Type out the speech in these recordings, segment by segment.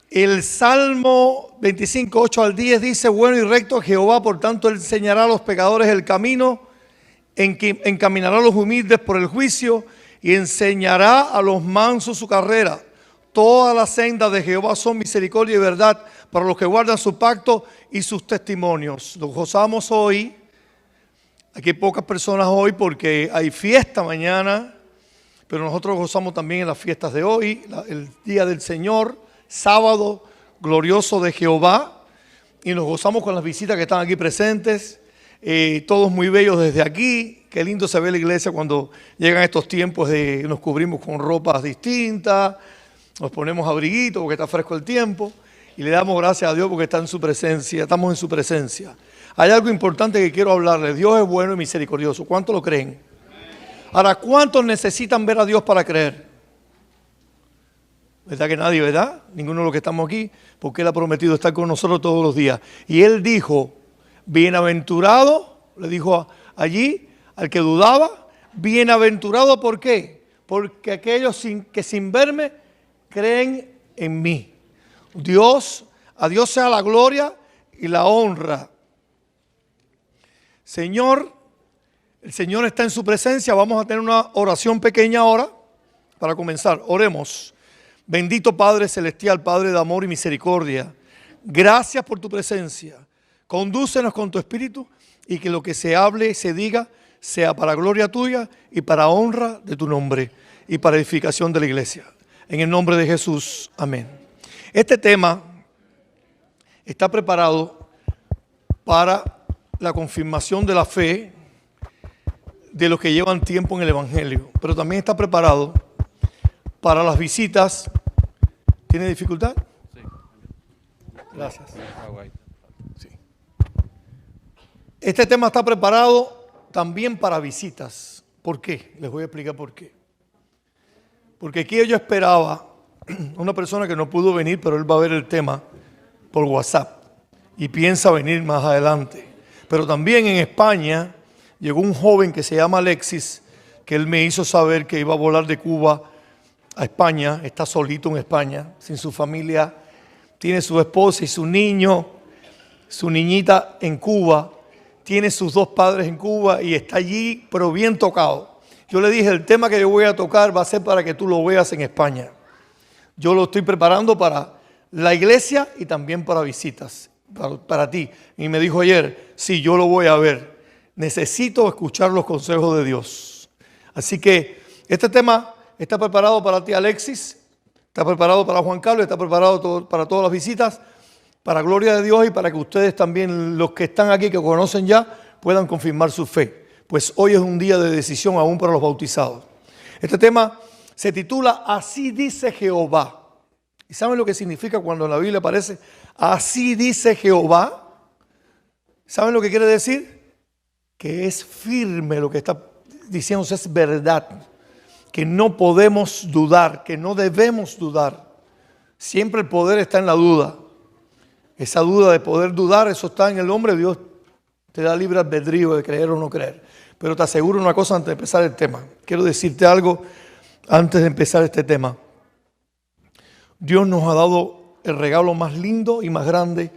El Salmo 25, 8 al 10 dice: bueno y recto Jehová, por tanto Él enseñará a los pecadores el camino, encaminará a los humildes por el juicio y enseñará a los mansos su carrera. Todas las sendas de Jehová son misericordia y verdad para los que guardan su pacto y sus testimonios. Nos gozamos hoy. Aquí hay pocas personas hoy porque hay fiesta mañana, pero nosotros gozamos también en las fiestas de hoy, el día del Señor, sábado glorioso de Jehová, y nos gozamos con las visitas que están aquí presentes, todos muy bellos desde aquí. Qué lindo se ve la iglesia cuando llegan estos tiempos de nos cubrimos con ropas distintas, nos ponemos abriguitos porque está fresco el tiempo, y le damos gracias a Dios porque está en su presencia, estamos en su presencia. Hay algo importante que quiero hablarles: Dios es bueno y misericordioso. ¿Cuántos lo creen? Ahora, ¿cuántos necesitan ver a Dios para creer? ¿Verdad que nadie, verdad? Ninguno de los que estamos aquí, porque Él ha prometido estar con nosotros todos los días. Y Él dijo: bienaventurado, le dijo allí al que dudaba, bienaventurado, ¿por qué? Porque aquellos que sin verme creen en mí. A Dios sea la gloria y la honra. Señor, el Señor está en su presencia. Vamos a tener una oración pequeña ahora para comenzar. Oremos. Bendito Padre Celestial, Padre de amor y misericordia, gracias por tu presencia. Condúcenos con tu Espíritu y que lo que se hable y se diga sea para gloria tuya y para honra de tu nombre y para edificación de la iglesia. En el nombre de Jesús, amén. Este tema está preparado para la confirmación de la fe de los que llevan tiempo en el Evangelio, pero también está preparado para las visitas. ¿Tiene dificultad? Sí. Gracias. Sí. Este tema está preparado también para visitas. ¿Por qué? Les voy a explicar por qué. Porque aquí yo esperaba una persona que no pudo venir, pero él va a ver el tema por WhatsApp y piensa venir más adelante. Pero también en España llegó un joven que se llama Alexis, que él me hizo saber que iba a volar de Cuba a España. Está solito en España, sin su familia. Tiene su esposa y su niño, su niñita en Cuba. Tiene sus dos padres en Cuba y está allí, pero bien tocado. Yo le dije: el tema que yo voy a tocar va a ser para que tú lo veas en España. Yo lo estoy preparando para la iglesia y también para visitas, para ti. Y me dijo ayer: sí, yo lo voy a ver. Necesito escuchar los consejos de Dios. Así que este tema está preparado para ti, Alexis, está preparado para Juan Carlos, está preparado para todas las visitas, para gloria de Dios y para que ustedes también, los que están aquí, que conocen ya, puedan confirmar su fe. Pues hoy es un día de decisión aún para los bautizados. Este tema se titula Así dice Jehová. ¿Y saben lo que significa cuando en la Biblia aparece Así dice Jehová? ¿Saben lo que quiere decir? Que es firme lo que está diciendo, es verdad. Que no podemos dudar, que no debemos dudar. Siempre el poder está en la duda. Esa duda de poder dudar, eso está en el hombre. Dios te da libre albedrío de creer o no creer. Pero te aseguro una cosa antes de empezar el tema. Quiero decirte algo antes de empezar este tema. Dios nos ha dado el regalo más lindo y más grande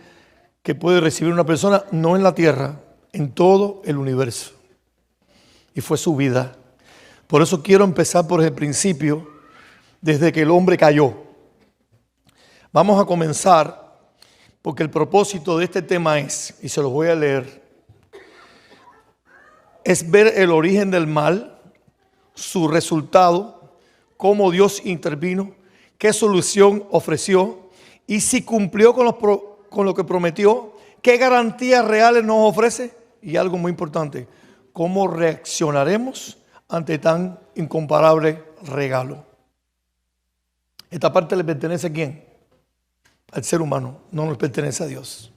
que puede recibir una persona, no en la tierra, en todo el universo. Y fue su vida. Por eso quiero empezar por el principio, desde que el hombre cayó. Vamos a comenzar, porque el propósito de este tema es, y se los voy a leer, es ver el origen del mal, su resultado, cómo Dios intervino, qué solución ofreció y si cumplió con lo que prometió, qué garantías reales nos ofrece y algo muy importante, cómo reaccionaremos ante tan incomparable regalo. Esta parte le pertenece ¿a quién? Al ser humano, no nos pertenece a Dios.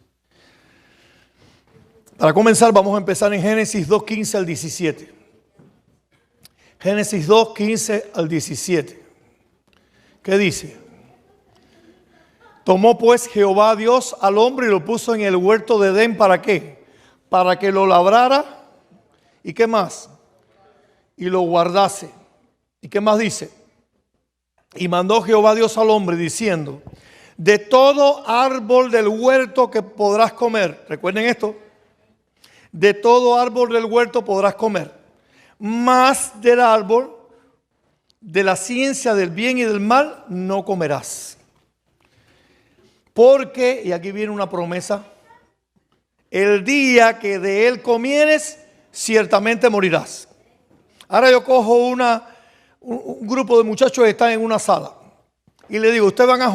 Para comenzar, vamos a empezar en Génesis 2, 15 al 17. Génesis 2, 15 al 17. ¿Qué dice? Tomó pues Jehová Dios al hombre y lo puso en el huerto de Edén. ¿Para qué? Para que lo labrara. ¿Y qué más? Y lo guardase. ¿Y qué más dice? Y mandó Jehová Dios al hombre diciendo: De todo árbol del huerto que podrás comer. Recuerden esto. De todo árbol del huerto podrás comer. Mas del árbol de la ciencia del bien y del mal no comerás. Porque, y aquí viene una promesa, el día que de él comieres, ciertamente morirás. Ahora yo cojo un grupo de muchachos que están en una sala y le digo, ustedes van a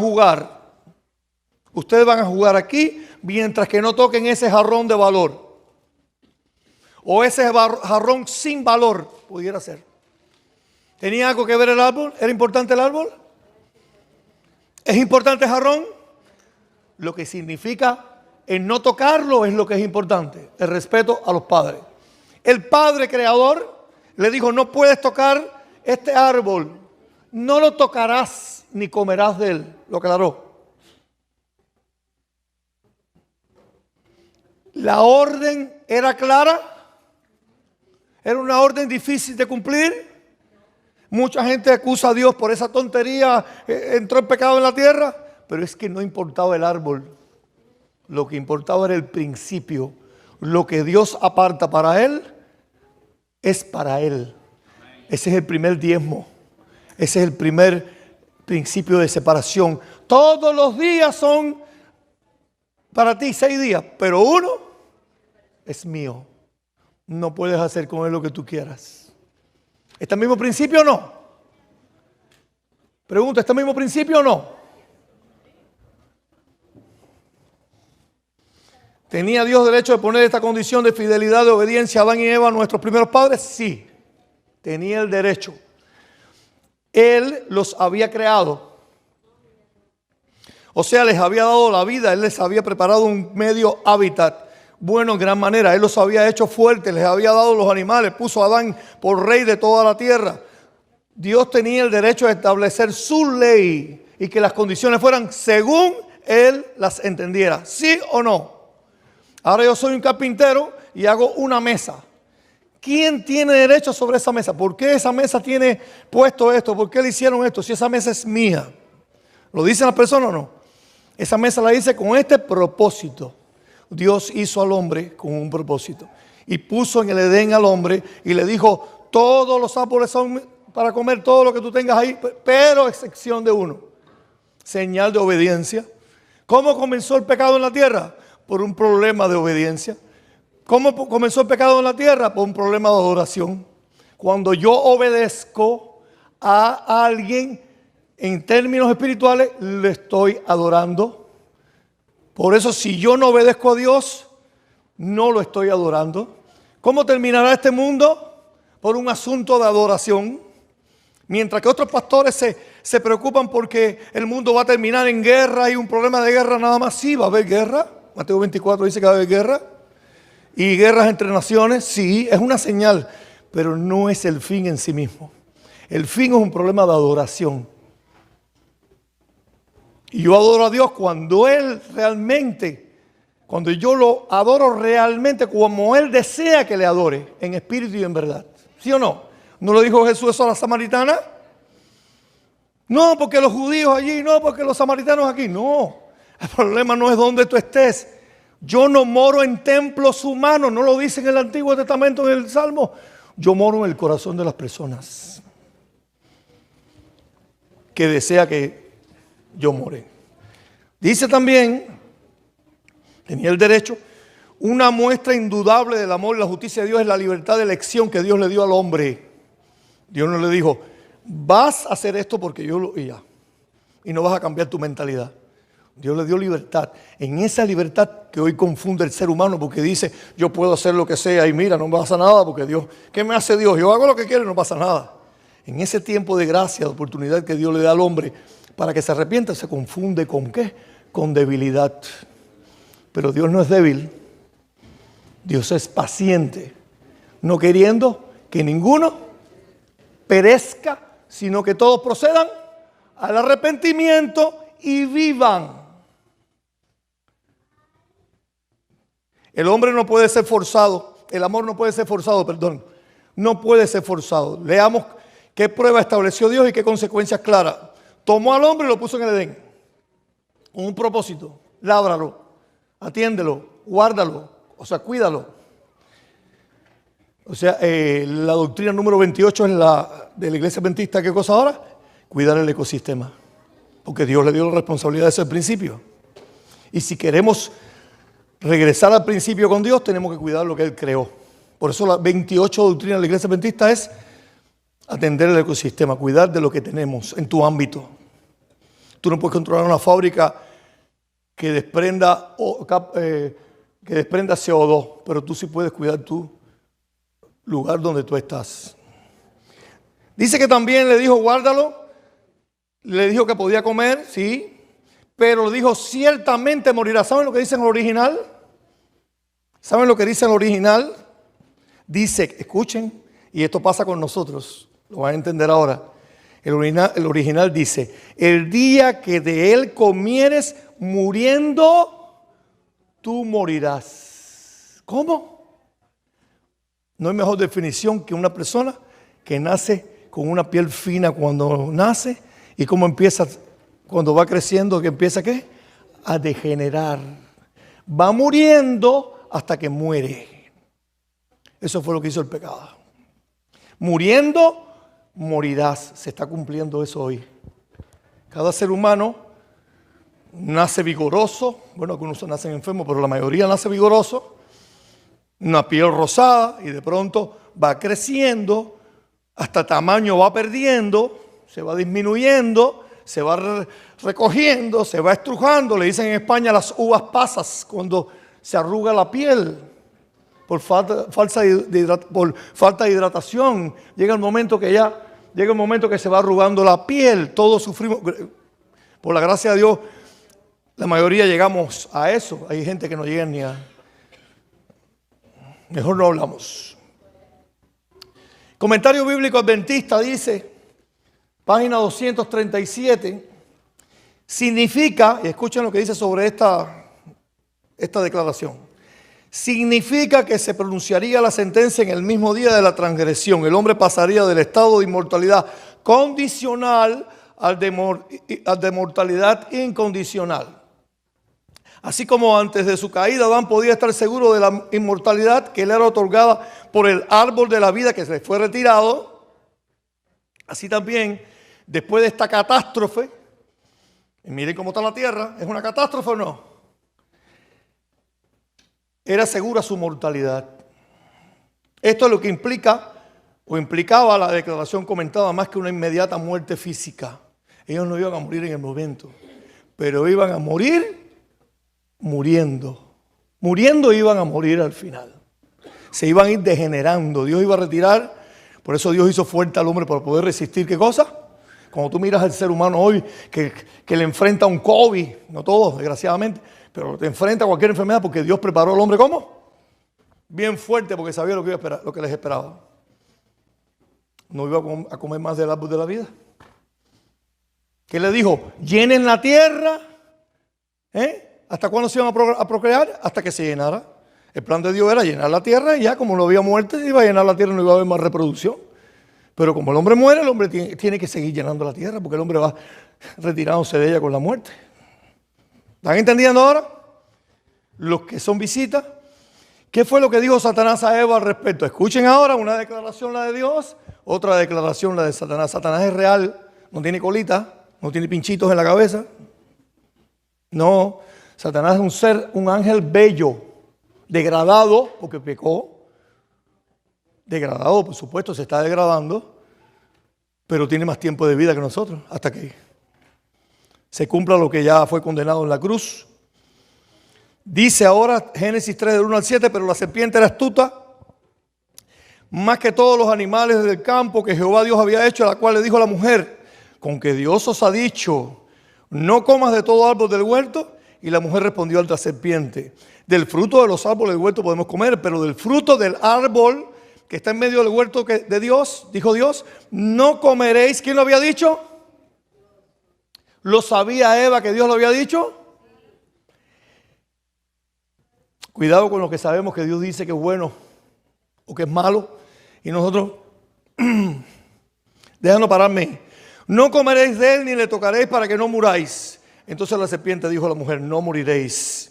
jugar aquí mientras que no toquen ese jarrón de valor. O ese jarrón sin valor, pudiera ser. ¿Tenía algo que ver el árbol? ¿Era importante el árbol? ¿Es importante el jarrón? Lo que significa el no tocarlo es lo que es importante. El respeto a los padres. El padre creador le dijo, no puedes tocar este árbol. No lo tocarás ni comerás de él. Lo aclaró. La orden era clara. Era una orden difícil de cumplir. Mucha gente acusa a Dios por esa tontería. Entró el pecado en la tierra. Pero es que no importaba el árbol. Lo que importaba era el principio. Lo que Dios aparta para él, es para él. Ese es el primer diezmo. Ese es el primer principio de separación. Todos los días son para ti 6 días, pero uno es mío. No puedes hacer con él lo que tú quieras. ¿Está el mismo principio o no? Pregunta, ¿está el mismo principio o no? ¿Tenía Dios derecho de poner esta condición de fidelidad, de obediencia a Adán y Eva, nuestros primeros padres? Sí, tenía el derecho. Él los había creado. O sea, les había dado la vida, Él les había preparado un medio hábitat. Bueno, en gran manera, Él los había hecho fuertes, les había dado los animales, puso a Adán por rey de toda la tierra. Dios tenía el derecho de establecer su ley y que las condiciones fueran según Él las entendiera. ¿Sí o no? Ahora yo soy un carpintero y hago una mesa. ¿Quién tiene derecho sobre esa mesa? ¿Por qué esa mesa tiene puesto esto? ¿Por qué le hicieron esto? Si esa mesa es mía. ¿Lo dicen las personas o no? Esa mesa la hice con este propósito. Dios hizo al hombre con un propósito. Y puso en el Edén al hombre y le dijo, todos los árboles son para comer, todo lo que tú tengas ahí, pero excepción de uno. Señal de obediencia. ¿Cómo comenzó el pecado en la tierra? Por un problema de obediencia. ¿Cómo comenzó el pecado en la tierra? Por un problema de adoración. Cuando yo obedezco a alguien en términos espirituales, le estoy adorando. Por eso si yo no obedezco a Dios, no lo estoy adorando. ¿Cómo terminará este mundo? Por un asunto de adoración. Mientras que otros pastores se preocupan porque el mundo va a terminar en guerra y un problema de guerra nada más. Sí, va a haber guerra. Mateo 24 dice que va a haber guerra. Y guerras entre naciones, sí, es una señal. Pero no es el fin en sí mismo. El fin es un problema de adoración. Y yo adoro a Dios cuando Él realmente, cuando yo lo adoro realmente como Él desea que le adore, en espíritu y en verdad. ¿Sí o no? ¿No lo dijo Jesús eso a la samaritana? No, porque los judíos allí, no, porque los samaritanos aquí. No, el problema no es donde tú estés. Yo no moro en templos humanos, no lo dice en el Antiguo Testamento, en el Salmo. Yo moro en el corazón de las personas que desea que yo more. Dice también, tenía el derecho, una muestra indudable del amor y la justicia de Dios es la libertad de elección que Dios le dio al hombre. Dios no le dijo, vas a hacer esto porque yo lo... Y ya. Y no vas a cambiar tu mentalidad. Dios le dio libertad. En esa libertad que hoy confunde el ser humano porque dice, yo puedo hacer lo que sea y mira, no pasa nada porque Dios, ¿qué me hace Dios? Yo hago lo que quiero y no pasa nada. En ese tiempo de gracia, de oportunidad que Dios le da al hombre para que se arrepienta, se confunde ¿con qué? Con debilidad. Pero Dios no es débil. Dios es paciente, no queriendo que ninguno perezca, sino que todos procedan al arrepentimiento y vivan. El hombre no puede ser forzado, el amor no puede ser forzado, perdón, no puede ser forzado. Leamos qué prueba estableció Dios y qué consecuencias claras. Tomó al hombre y lo puso en el Edén. con un propósito. Lábralo, atiéndelo, guárdalo, o sea, cuídalo. O sea, la doctrina número 28 es la de la Iglesia Adventista. ¿Qué cosa ahora? Cuidar el ecosistema. Porque Dios le dio la responsabilidad de ese principio. Y si queremos regresar al principio con Dios, tenemos que cuidar lo que Él creó. Por eso la 28 doctrina de la Iglesia Adventista es atender el ecosistema, cuidar de lo que tenemos en tu ámbito. Tú no puedes controlar una fábrica que desprenda CO2, pero tú sí puedes cuidar tu lugar donde tú estás. Dice que también le dijo, guárdalo. Le dijo que podía comer, sí. Pero dijo, ciertamente morirá. ¿Saben lo que dice en el original? ¿Saben lo que dice en el original? Dice, escuchen, y esto pasa con nosotros, lo van a entender ahora. El original dice, el día que de él comieres, muriendo, tú morirás. ¿Cómo? No hay mejor definición que una persona que nace con una piel fina cuando nace y cómo empieza cuando va creciendo, que empieza ¿qué? A degenerar. Va muriendo hasta que muere. Eso fue lo que hizo el pecado. Muriendo, morirás. Se está cumpliendo eso hoy. Cada ser humano nace vigoroso. Bueno, algunos nacen enfermos, pero la mayoría nace vigoroso. Una piel rosada y de pronto va creciendo, hasta tamaño va perdiendo, se va disminuyendo, se va recogiendo, se va estrujando. Le dicen en España las uvas pasas cuando se arruga la piel por falta de hidratación. Llega el momento que se va arrugando la piel. Todos sufrimos. Por la gracia de Dios, la mayoría llegamos a eso. Hay gente que no llega ni a... Mejor no hablamos. Comentario bíblico adventista dice, página 237, significa, y escuchen lo que dice sobre esta declaración, significa que se pronunciaría la sentencia en el mismo día de la transgresión. El hombre pasaría del estado de inmortalidad condicional al de mortalidad incondicional. Así como antes de su caída Adán podía estar seguro de la inmortalidad que le era otorgada por el árbol de la vida que se le fue retirado, así también después de esta catástrofe, y miren cómo está la tierra, ¿es una catástrofe o no? Era segura su mortalidad. Esto es lo que implica o implicaba la declaración comentada, más que una inmediata muerte física. Ellos no iban a morir en el momento, pero iban a morir muriendo. Muriendo iban a morir al final. Se iban a ir degenerando. Dios iba a retirar. Por eso Dios hizo fuerte al hombre para poder resistir. ¿Qué cosa? Cuando tú miras al ser humano hoy que le enfrenta a un COVID, no todos, desgraciadamente, pero te enfrenta a cualquier enfermedad porque Dios preparó al hombre ¿cómo? Bien fuerte porque sabía lo que les esperaba. No iba a comer más del árbol de la vida. ¿Qué le dijo? Llenen la tierra. ¿Hasta cuándo se iban a procrear? Hasta que se llenara. El plan de Dios era llenar la tierra y ya como no había muerte, iba a llenar la tierra y no iba a haber más reproducción. Pero como el hombre muere, el hombre tiene que seguir llenando la tierra porque el hombre va retirándose de ella con la muerte. ¿Están entendiendo ahora? Los que son visitas. ¿Qué fue lo que dijo Satanás a Eva al respecto? Escuchen ahora una declaración la de Dios, otra declaración la de Satanás. Satanás es real, no tiene colita, no tiene pinchitos en la cabeza. No, Satanás es un ser, un ángel bello, degradado porque pecó. Degradado, por supuesto, se está degradando, pero tiene más tiempo de vida que nosotros, hasta que se cumpla lo que ya fue condenado en la cruz. Dice ahora Génesis 3 del 1 al 7, pero la serpiente era astuta, más que todos los animales del campo que Jehová Dios había hecho, a la cual le dijo a la mujer, con que Dios os ha dicho, no comas de todo árbol del huerto. Y la mujer respondió a la serpiente, del fruto de los árboles del huerto podemos comer, pero del fruto del árbol que está en medio del huerto de Dios, dijo Dios, no comeréis. ¿Quién lo había dicho? ¿Lo sabía Eva que Dios lo había dicho? Cuidado con lo que sabemos que Dios dice que es bueno o que es malo. Y nosotros, déjanos pararme. No comeréis de él ni le tocaréis para que no muráis. Entonces la serpiente dijo a la mujer, no moriréis.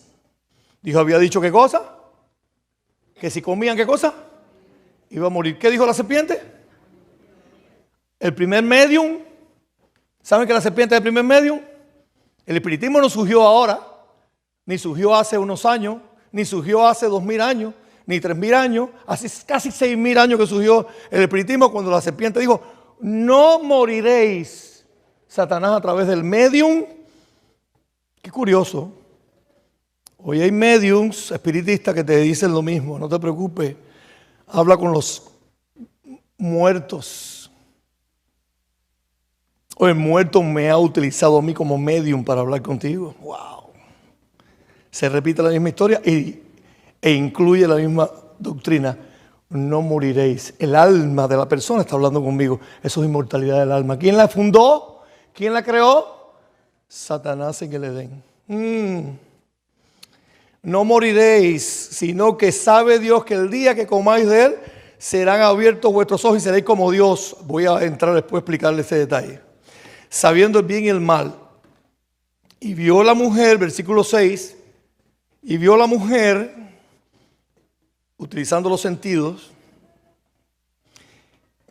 Dijo, había dicho ¿qué cosa? Que si comían ¿qué cosa? Iba a morir. ¿Qué dijo la serpiente? El primer medium. ¿Saben que la serpiente es el primer medium? El espiritismo no surgió ahora, ni surgió hace unos años, ni surgió hace 2000 años, ni 3000 años, hace casi 6000 años que surgió el espiritismo cuando la serpiente dijo, no moriréis. Satanás a través del medium. Qué curioso. Hoy hay mediums espiritistas que te dicen lo mismo, no te preocupes. Habla con los muertos. O el muerto me ha utilizado a mí como medium para hablar contigo. ¡Wow! Se repite la misma historia e incluye la misma doctrina. No moriréis. El alma de la persona está hablando conmigo. Eso es inmortalidad del alma. ¿Quién la fundó? ¿Quién la creó? Satanás en el Edén. No moriréis, sino que sabe Dios que el día que comáis de él, serán abiertos vuestros ojos y seréis como Dios. Voy a entrar después a explicarle ese detalle. Sabiendo el bien y el mal. Y vio la mujer, versículo 6, y vio la mujer, utilizando los sentidos,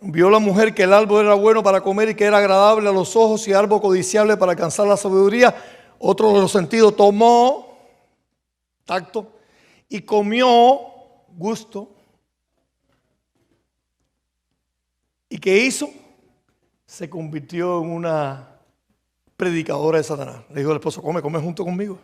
vio la mujer que el árbol era bueno para comer y que era agradable a los ojos y árbol codiciable para alcanzar la sabiduría. Otro de los sentidos tomó, tacto, y comió, gusto. ¿Y qué hizo? Se convirtió en una predicadora de Satanás. Le dijo al esposo, come junto conmigo.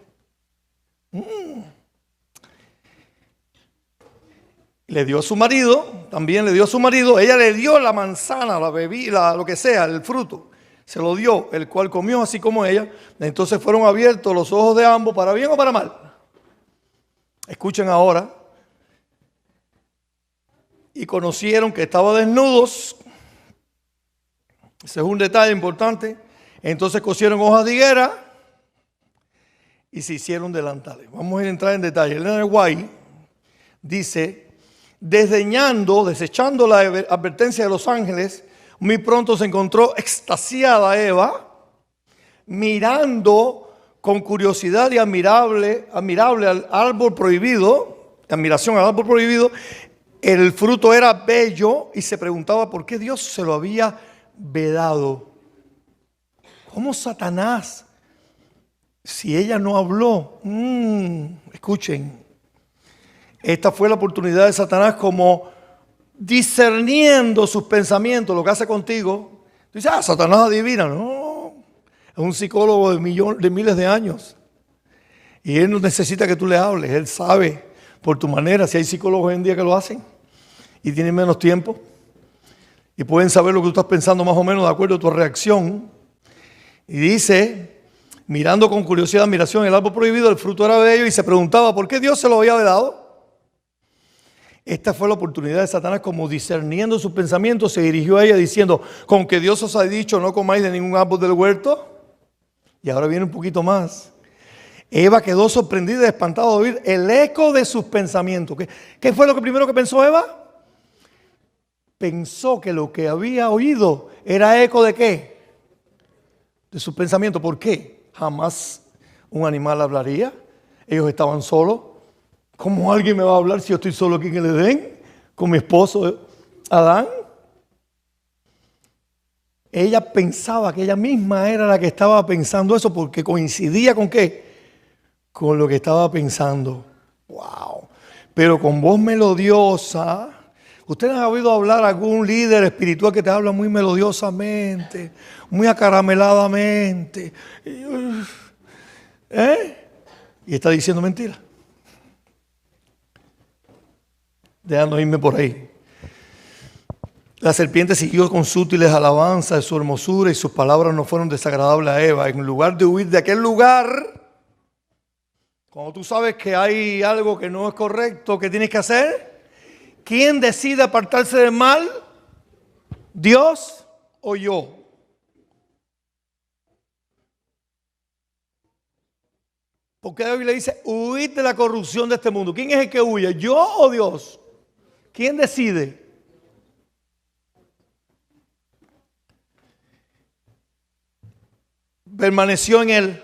Le dio a su marido, también le dio a su marido, ella le dio la manzana, la bebida, lo que sea, el fruto. Se lo dio, el cual comió así como ella. Entonces fueron abiertos los ojos de ambos, para bien o para mal. Escuchen ahora. Y conocieron que estaban desnudos. Ese es un detalle importante. Entonces cosieron hojas de higuera y se hicieron delantales. Vamos a entrar en detalle. Ellen White dice, desechando la advertencia de los ángeles, muy pronto se encontró extasiada Eva, mirando con curiosidad y admirable al árbol prohibido, admiración al árbol prohibido. El fruto era bello y se preguntaba por qué Dios se lo había vedado. ¿Cómo Satanás? Si ella no habló. Escuchen. Esta fue la oportunidad de Satanás como discerniendo sus pensamientos, lo que hace contigo. Tú dices, Satanás adivina. No, es un psicólogo de miles de años. Y él no necesita que tú le hables. Él sabe por tu manera. Si hay psicólogos hoy en día que lo hacen y tienen menos tiempo. Y pueden saber lo que tú estás pensando más o menos de acuerdo a tu reacción. Y dice, mirando con curiosidad, admiración el árbol prohibido, el fruto era bello y se preguntaba por qué Dios se lo había vedado. Esta fue la oportunidad de Satanás, como discerniendo sus pensamientos, se dirigió a ella diciendo, con que Dios os ha dicho no comáis de ningún árbol del huerto. Y ahora viene un poquito más. Eva quedó sorprendida y espantada de oír el eco de sus pensamientos. ¿Qué fue lo primero que pensó Eva? Pensó que lo que había oído era eco de ¿qué? De sus pensamientos. ¿Por qué? Jamás un animal hablaría. Ellos estaban solos. ¿Cómo alguien me va a hablar si yo estoy solo aquí en el Edén? Con mi esposo Adán. Ella pensaba que ella misma era la que estaba pensando eso porque coincidía con ¿qué? Con lo que estaba pensando. ¡Wow! Pero con voz melodiosa. ¿Ustedes han oído hablar a algún líder espiritual que te habla muy melodiosamente, muy acarameladamente? Y está diciendo mentira. Déjanos irme por ahí. La serpiente siguió con sutiles alabanzas de su hermosura y sus palabras no fueron desagradables a Eva. En lugar de huir de aquel lugar, cuando tú sabes que hay algo que no es correcto, ¿qué tienes que hacer? ¿Quién decide apartarse del mal? ¿Dios o yo? Porque la Biblia dice, huid de la corrupción de este mundo. ¿Quién es el que huye? ¿Yo o Dios? ¿Quién decide? Permaneció en él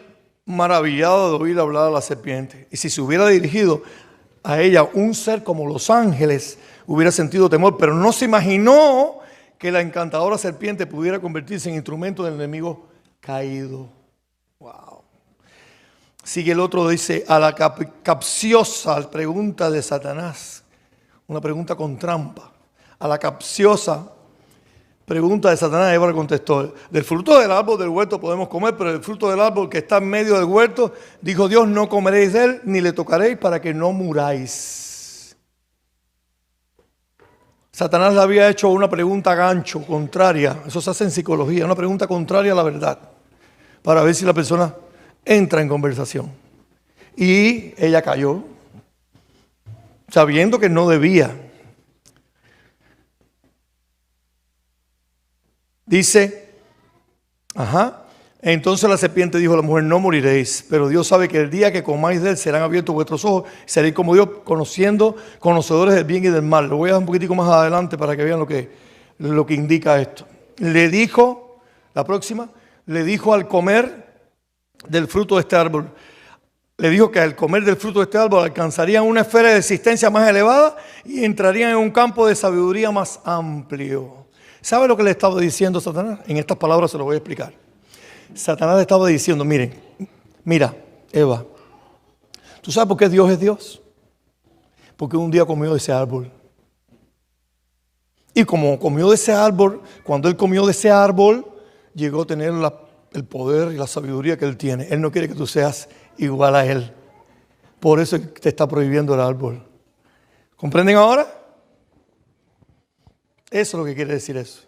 maravillado de oír hablar a la serpiente. Y si se hubiera dirigido a ella un ser como los ángeles, hubiera sentido temor, pero no se imaginó que la encantadora serpiente pudiera convertirse en instrumento del enemigo caído. Wow. Sigue el otro, dice, a la capciosa pregunta de Satanás, una pregunta con trampa. A la capciosa pregunta de Satanás, Eva contestó: del fruto del árbol del huerto podemos comer, pero del fruto del árbol que está en medio del huerto, dijo Dios, no comeréis de él, ni le tocaréis para que no muráis. Satanás le había hecho una pregunta gancho, contraria, eso se hace en psicología, una pregunta contraria a la verdad, para ver si la persona entra en conversación. Y ella cayó, sabiendo que no debía. Dice, entonces la serpiente dijo a la mujer, no moriréis, pero Dios sabe que el día que comáis de él serán abiertos vuestros ojos, seréis como Dios, conocedores del bien y del mal. Lo voy a dar un poquitico más adelante para que vean lo que indica esto. Le dijo, la próxima, le dijo al comer del fruto de este árbol, le dijo que al comer del fruto de este árbol alcanzarían una esfera de existencia más elevada y entrarían en un campo de sabiduría más amplio. ¿Sabe lo que le estaba diciendo Satanás? En estas palabras se lo voy a explicar. Satanás le estaba diciendo, mira, Eva, ¿tú sabes por qué Dios es Dios? Porque un día comió de ese árbol. Y como comió de ese árbol, cuando él comió de ese árbol, llegó a tener el poder y la sabiduría que él tiene. Él no quiere que tú seas igual a él. Por eso te está prohibiendo el árbol. ¿Comprenden ahora? Eso es lo que quiere decir eso.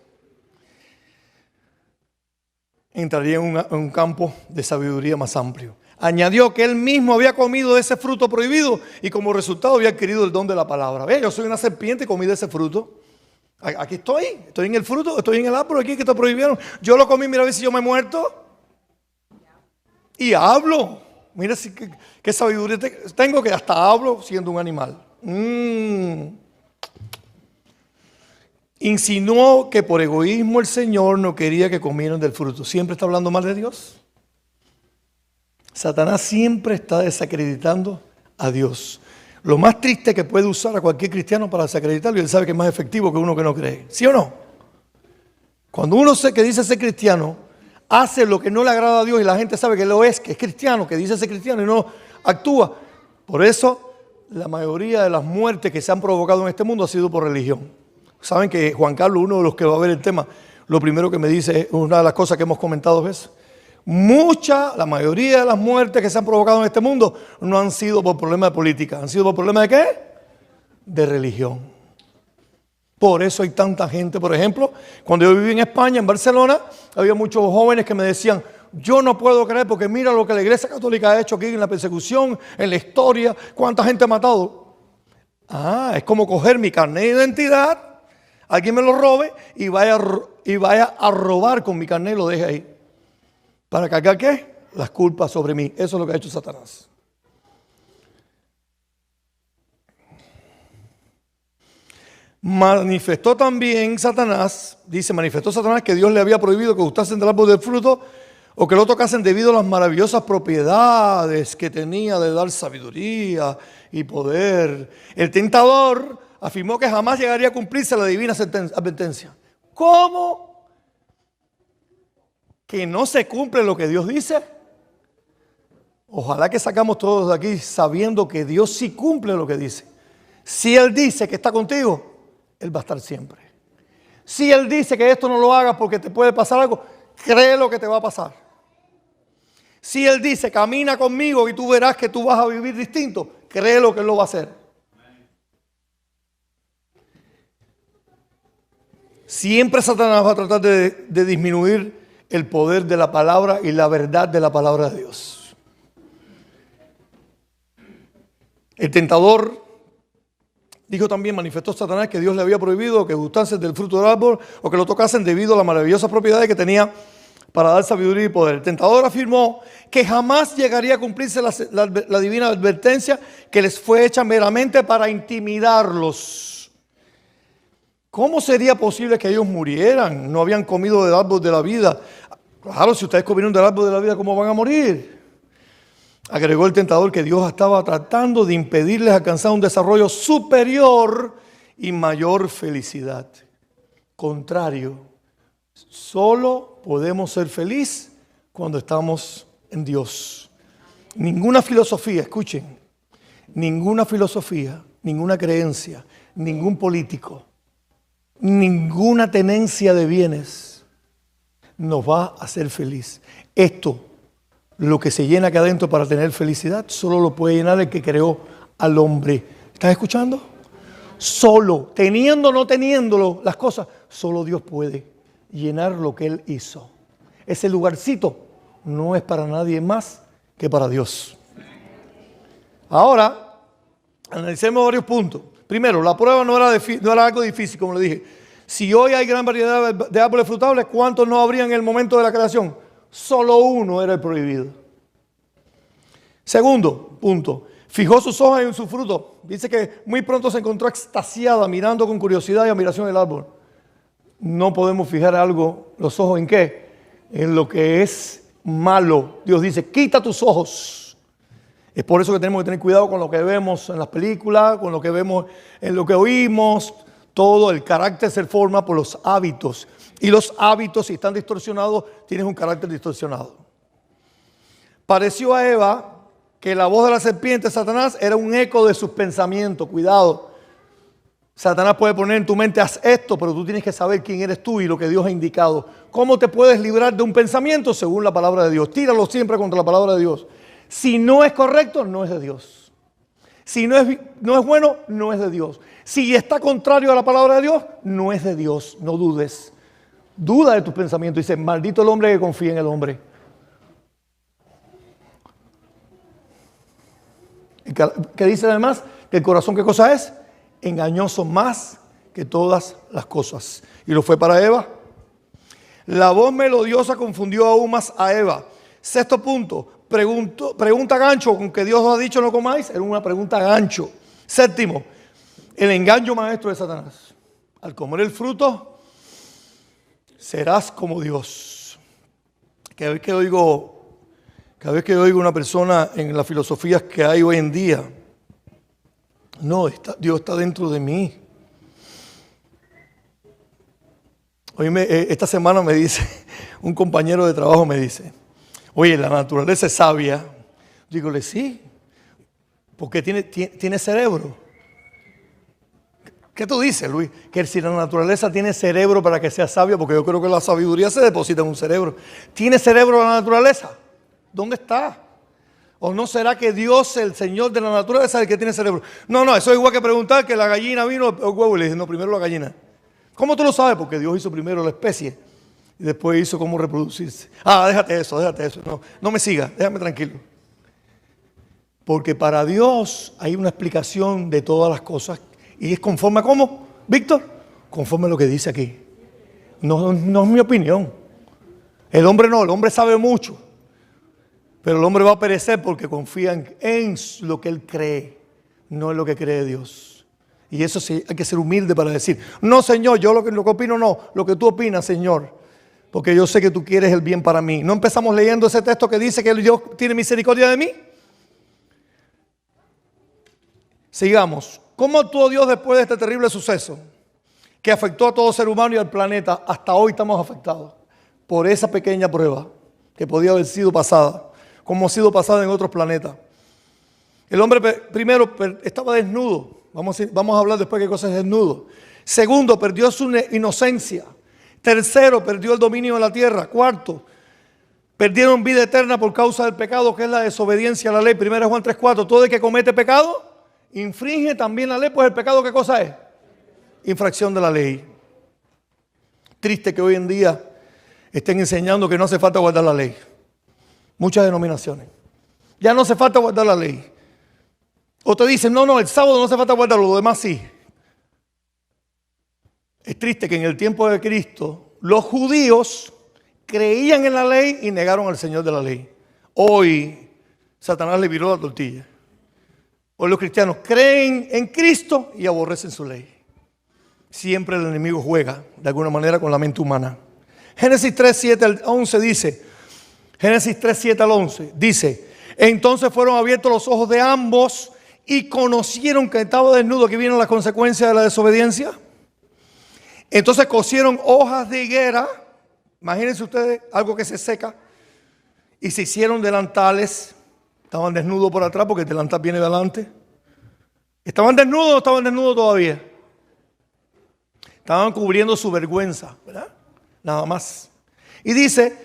Entraría en un campo de sabiduría más amplio. Añadió que él mismo había comido de ese fruto prohibido y como resultado había adquirido el don de la palabra. Ve, yo soy una serpiente y comí de ese fruto. Aquí estoy en el fruto, estoy en el árbol aquí que te prohibieron. Yo lo comí, mira a ver si yo me he muerto. Y hablo. Mira qué sabiduría tengo, que hasta hablo siendo un animal. Insinuó que por egoísmo el Señor no quería que comieran del fruto. ¿Siempre está hablando mal de Dios? Satanás siempre está desacreditando a Dios. Lo más triste que puede usar a cualquier cristiano para desacreditarlo, y él sabe que es más efectivo que uno que no cree. ¿Sí o no? Cuando uno que dice ser cristiano, hace lo que no le agrada a Dios y la gente sabe que lo es, que es cristiano, que dice ser cristiano y no actúa. Por eso, la mayoría de las muertes que se han provocado en este mundo ha sido por religión. Saben que Juan Carlos, uno de los que va a ver el tema, lo primero que me dice es una de las cosas que hemos comentado es: la mayoría de las muertes que se han provocado en este mundo no han sido por problemas de política, han sido por problemas de ¿qué? De religión. Por eso hay tanta gente, por ejemplo, cuando yo viví en España, en Barcelona, había muchos jóvenes que me decían, yo no puedo creer porque mira lo que la Iglesia Católica ha hecho aquí en la persecución, en la historia, cuánta gente ha matado. Es como coger mi carnet de identidad, alguien me lo robe y vaya a robar con mi carnet y lo deje ahí. ¿Para cargar qué? Las culpas sobre mí. Eso es lo que ha hecho Satanás. Manifestó Satanás que Dios le había prohibido que gustasen del árbol del fruto o que lo tocasen debido a las maravillosas propiedades que tenía de dar sabiduría y poder. El tentador afirmó que jamás llegaría a cumplirse la divina advertencia. ¿Cómo? ¿Que no se cumple lo que Dios dice? Ojalá que sacamos todos de aquí sabiendo que Dios sí cumple lo que dice. Si Él dice que está contigo, Él va a estar siempre. Si Él dice que esto no lo hagas porque te puede pasar algo, cree lo que te va a pasar. Si Él dice, camina conmigo y tú verás que tú vas a vivir distinto, cree lo que Él lo va a hacer. Siempre Satanás va a tratar de disminuir el poder de la palabra y la verdad de la palabra de Dios. El tentador dijo también, manifestó Satanás que Dios le había prohibido que gustasen del fruto del árbol o que lo tocasen debido a las maravillosas propiedades que tenía para dar sabiduría y poder. El tentador afirmó que jamás llegaría a cumplirse la divina advertencia que les fue hecha meramente para intimidarlos. ¿Cómo sería posible que ellos murieran? No habían comido del árbol de la vida. Claro, si ustedes comieron del árbol de la vida, ¿cómo van a morir? Agregó el tentador que Dios estaba tratando de impedirles alcanzar un desarrollo superior y mayor felicidad. Contrario, solo podemos ser felices cuando estamos en Dios. Ninguna filosofía, escuchen, ninguna filosofía, ninguna creencia, ningún político, ninguna tenencia de bienes nos va a hacer feliz. Esto, lo que se llena acá adentro para tener felicidad, solo lo puede llenar el que creó al hombre. ¿Estás escuchando? Solo, teniendo o no teniéndolo, las cosas, solo Dios puede llenar lo que Él hizo. Ese lugarcito no es para nadie más que para Dios. Ahora, analicemos varios puntos. Primero, la prueba no era algo difícil, como le dije. Si hoy hay gran variedad de árboles frutables, ¿cuántos no habría en el momento de la creación? Solo uno era el prohibido. Segundo punto, fijó sus ojos en su fruto. Dice que muy pronto se encontró extasiada, mirando con curiosidad y admiración el árbol. No podemos fijar los ojos en qué, en lo que es malo. Dios dice, quita tus ojos. Es por eso que tenemos que tener cuidado con lo que vemos en las películas, con lo que vemos en lo que oímos. Todo el carácter se forma por los hábitos. Y los hábitos, si están distorsionados, tienen un carácter distorsionado. Pareció a Eva que la voz de la serpiente, Satanás, era un eco de sus pensamientos. Cuidado. Satanás puede poner en tu mente, haz esto, pero tú tienes que saber quién eres tú y lo que Dios ha indicado. ¿Cómo te puedes librar de un pensamiento? Según la palabra de Dios. Tíralo siempre contra la palabra de Dios. Si no es correcto, no es de Dios. Si no es bueno, no es de Dios. Si está contrario a la palabra de Dios, no es de Dios. No dudes. Duda de tus pensamientos. Dice, maldito el hombre que confía en el hombre. ¿Qué dice además? Que el corazón, ¿qué cosa es? Engañoso más que todas las cosas. Y lo fue para Eva. La voz melodiosa confundió aún más a Eva. Sexto punto, pregunta gancho, con que Dios os ha dicho no comáis, era una pregunta gancho. Séptimo, el engaño maestro de Satanás. Al comer el fruto, serás como Dios. Cada vez que oigo una persona en las filosofías que hay hoy en día, no, Dios está dentro de mí. Esta semana me dice, un compañero de trabajo me dice, oye, la naturaleza es sabia. Dígole, sí, porque tiene cerebro. ¿Qué tú dices, Luis? Que si la naturaleza tiene cerebro para que sea sabia, porque yo creo que la sabiduría se deposita en un cerebro. ¿Tiene cerebro la naturaleza? ¿Dónde está? ¿O no será que Dios, el Señor de la naturaleza, es el que tiene cerebro? No, eso es igual que preguntar que la gallina vino el huevo y le dije, no, primero la gallina. ¿Cómo tú lo sabes? Porque Dios hizo primero la especie y después hizo cómo reproducirse. Déjate eso. No me sigas, déjame tranquilo. Porque para Dios hay una explicación de todas las cosas y es conforme a ¿cómo, Víctor? Conforme a lo que dice aquí. No es mi opinión. El hombre sabe mucho. Pero el hombre va a perecer porque confía en lo que él cree, no en lo que cree Dios. Y eso sí, hay que ser humilde para decir, no, Señor, yo lo que opino no, lo que tú opinas, Señor, porque yo sé que tú quieres el bien para mí. ¿No empezamos leyendo ese texto que dice que Dios tiene misericordia de mí? Sigamos. ¿Cómo actuó Dios después de este terrible suceso que afectó a todo ser humano y al planeta? Hasta hoy estamos afectados por esa pequeña prueba que podía haber sido pasada, como ha sido pasada en otros planetas. El hombre primero estaba desnudo. Vamos a hablar después qué cosa es desnudo. Segundo, perdió su inocencia. Tercero, perdió el dominio de la tierra. Cuarto, perdieron vida eterna por causa del pecado, que es la desobediencia a la ley. 1 Juan 3:4, todo el que comete pecado, infringe también la ley, pues el pecado, ¿qué cosa es? Infracción de la ley. Triste que hoy en día estén enseñando que no hace falta guardar la ley. Muchas denominaciones. Ya no hace falta guardar la ley. O te dicen, no, el sábado no hace falta guardarlo, lo demás sí. Es triste que en el tiempo de Cristo los judíos creían en la ley y negaron al Señor de la ley. Hoy Satanás le viró la tortilla. Hoy los cristianos creen en Cristo y aborrecen su ley. Siempre el enemigo juega de alguna manera con la mente humana. Génesis 3:7 al 11 dice, Génesis 3:7 al 11 dice, Entonces fueron abiertos los ojos de ambos y conocieron que estaba desnudo. Aquí vienen las consecuencias de la desobediencia. Entonces cosieron hojas de higuera. Imagínense ustedes algo que se seca. Y se hicieron delantales. Estaban desnudos por atrás porque el delantal viene delante. ¿Estaban desnudos o no estaban desnudos todavía? Estaban cubriendo su vergüenza, ¿verdad? Nada más. Y dice,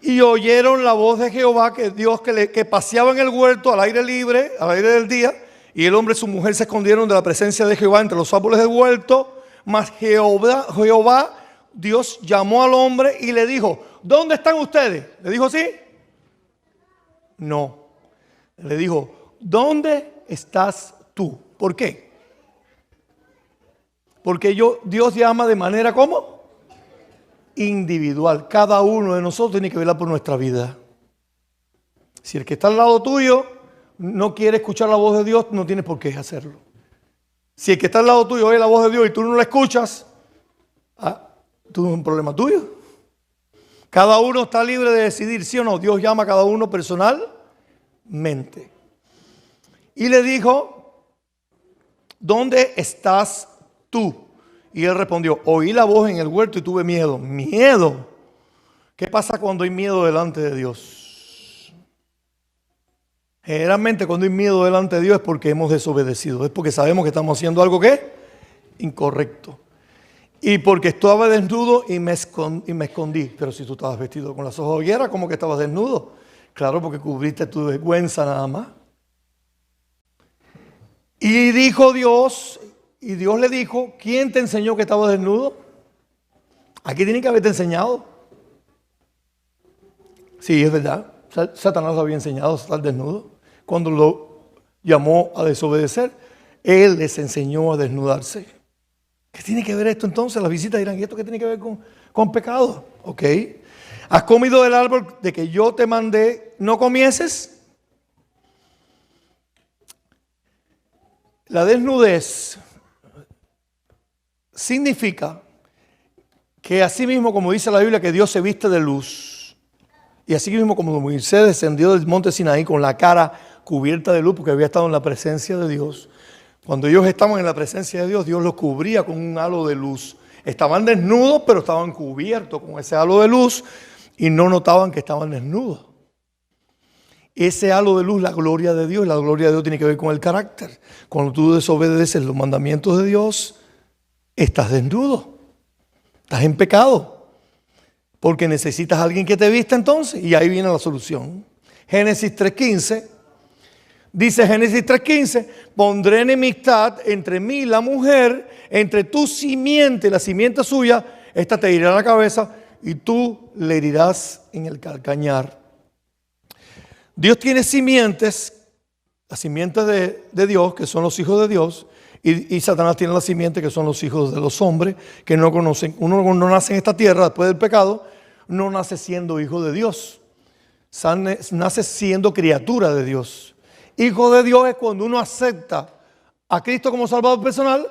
y oyeron la voz de Jehová, que Dios que paseaba en el huerto al aire libre, al aire del día, y el hombre y su mujer se escondieron de la presencia de Jehová entre los árboles del huerto. Mas Jehová, Dios llamó al hombre y le dijo, ¿dónde están ustedes? ¿Le dijo así? No. Le dijo, ¿dónde estás tú? ¿Por qué? Porque Dios llama de manera ¿cómo? Individual. Cada uno de nosotros tiene que velar por nuestra vida. Si el que está al lado tuyo no quiere escuchar la voz de Dios, no tienes por qué hacerlo. Si el que está al lado tuyo oye la voz de Dios y tú no la escuchas, tú es un problema tuyo. Cada uno está libre de decidir sí o no. Dios llama a cada uno personalmente. Y le dijo, ¿dónde estás tú? Y él respondió, oí la voz en el huerto y tuve miedo. ¿Miedo? ¿Qué pasa cuando hay miedo delante de Dios? Generalmente cuando hay miedo delante de Dios es porque hemos desobedecido. Es porque sabemos que estamos haciendo algo ¿qué? Incorrecto. Y porque estaba desnudo y me escondí. Pero si tú estabas vestido con las hojas de higuera, ¿cómo que estabas desnudo? Claro, porque cubriste tu vergüenza nada más. Y dijo Dios, y Dios le dijo, ¿quién te enseñó que estaba desnudo? Aquí tiene que haberte enseñado. Sí, es verdad. Satanás lo había enseñado a estar desnudo. Cuando lo llamó a desobedecer, él les enseñó a desnudarse. ¿Qué tiene que ver esto entonces? Las visitas dirán, ¿y esto qué tiene que ver con pecado? Ok. ¿Has comido del árbol de que yo te mandé no comieses? La desnudez significa que así mismo como dice la Biblia que Dios se viste de luz y así mismo como Moisés descendió del monte Sinaí con la cara cubierta de luz porque había estado en la presencia de Dios, cuando ellos estaban en la presencia de Dios, Dios los cubría con un halo de luz. Estaban desnudos pero estaban cubiertos con ese halo de luz y no notaban que estaban desnudos. Ese halo de luz, la gloria de Dios, la gloria de Dios tiene que ver con el carácter. Cuando tú desobedeces los mandamientos de Dios, estás desnudo, estás en pecado, porque necesitas a alguien que te vista entonces, y ahí viene la solución. Génesis 3:15, dice Génesis 3:15, pondré enemistad entre mí y la mujer, entre tu simiente y la simiente suya, esta te herirá la cabeza y tú le herirás en el calcañar. Dios tiene simientes, las simientes de Dios, que son los hijos de Dios, y Satanás tiene las simientes, que son los hijos de los hombres, que no conocen. Uno no nace en esta tierra después del pecado, no nace siendo hijo de Dios, nace siendo criatura de Dios. Hijo de Dios es cuando uno acepta a Cristo como Salvador personal,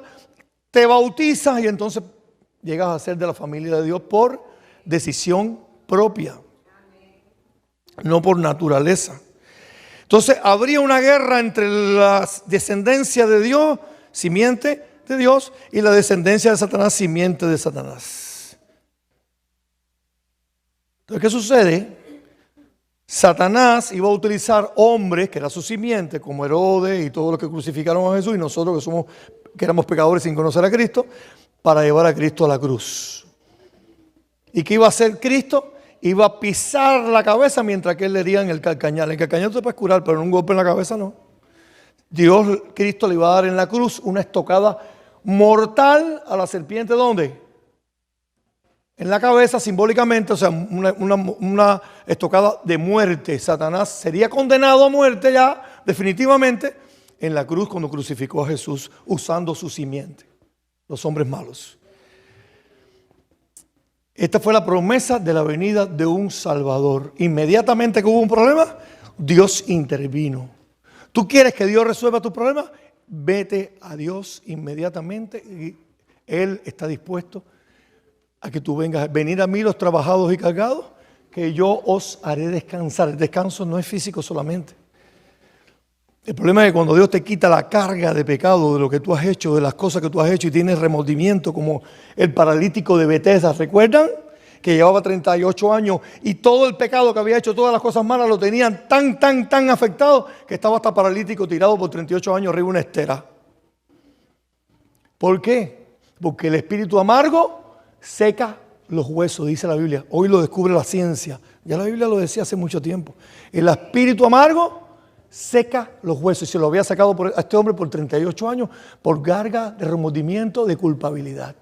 te bautizas y entonces llegas a ser de la familia de Dios por decisión propia. No por naturaleza. Entonces habría una guerra entre la descendencia de Dios, simiente de Dios, y la descendencia de Satanás, simiente de Satanás. Entonces, ¿qué sucede? Satanás iba a utilizar hombres, que era su simiente, como Herodes y todos los que crucificaron a Jesús, y nosotros que éramos pecadores sin conocer a Cristo, para llevar a Cristo a la cruz. ¿Y qué iba a hacer Cristo? Iba a pisar la cabeza mientras que él le hería en el calcañar. El calcañar te puedes curar, pero un golpe en la cabeza no. Cristo le iba a dar en la cruz una estocada mortal a la serpiente. ¿Dónde? En la cabeza, simbólicamente, o sea, una estocada de muerte. Satanás sería condenado a muerte ya, definitivamente, en la cruz cuando crucificó a Jesús usando su simiente. Los hombres malos. Esta fue la promesa de la venida de un Salvador. Inmediatamente que hubo un problema, Dios intervino. ¿Tú quieres que Dios resuelva tus problemas? Vete a Dios inmediatamente y Él está dispuesto a que tú vengas. Venid a mí los trabajados y cargados, que yo os haré descansar. El descanso no es físico solamente. El problema es que cuando Dios te quita la carga de pecado de lo que tú has hecho, de las cosas que tú has hecho y tienes remordimiento, como el paralítico de Betesda, ¿recuerdan? Que llevaba 38 años y todo el pecado que había hecho, todas las cosas malas lo tenían tan afectado que estaba hasta paralítico tirado por 38 años arriba de una estera. ¿Por qué? Porque el espíritu amargo seca los huesos, dice la Biblia. Hoy lo descubre la ciencia. Ya la Biblia lo decía hace mucho tiempo. El espíritu amargo seca los huesos. Y se lo había sacado a este hombre por 38 años por carga de remordimiento, de culpabilidad.